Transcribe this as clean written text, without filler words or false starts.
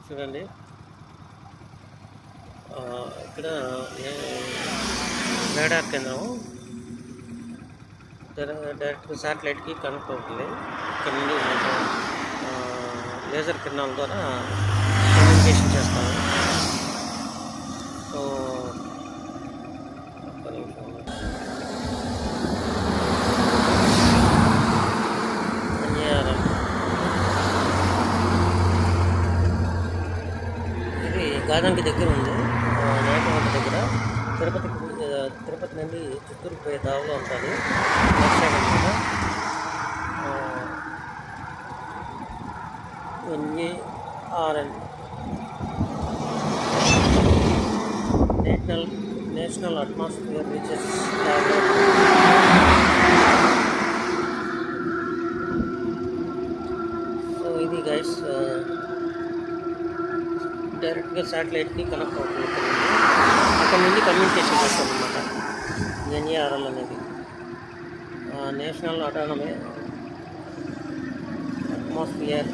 చూడండి ఇక్కడ రాడార్ కేంద్రం డైరెక్ట్గా శాటిలైట్కి కనెక్ట్ అవుతుంది. ఇక్కడ నుండి లేజర్ కిరణాల ద్వారా కమ్యూనికేషన్ చేస్తాము. సో ఒక్క నిమిషం. ఇది గాజంకి దగ్గర ఉంది, నాయకవాడ దగ్గర. తిరుపతి నుండి చిత్తూరుకు పోయే దావలో ఉంటుంది. లెఫ్ట్ సైడ్ అనమాట. NARN national atmosphere research laboratory. So ఇది గైస్ డైరెక్ట్గా శాటిలైట్కి కనెక్ట్ అవుతుంది. అక్కడ నుండి కమ్యూనికేషన్ చేస్తాం అనమాట. NARL అనేది నేషనల్ అటానమీ అట్మాస్ఫియర్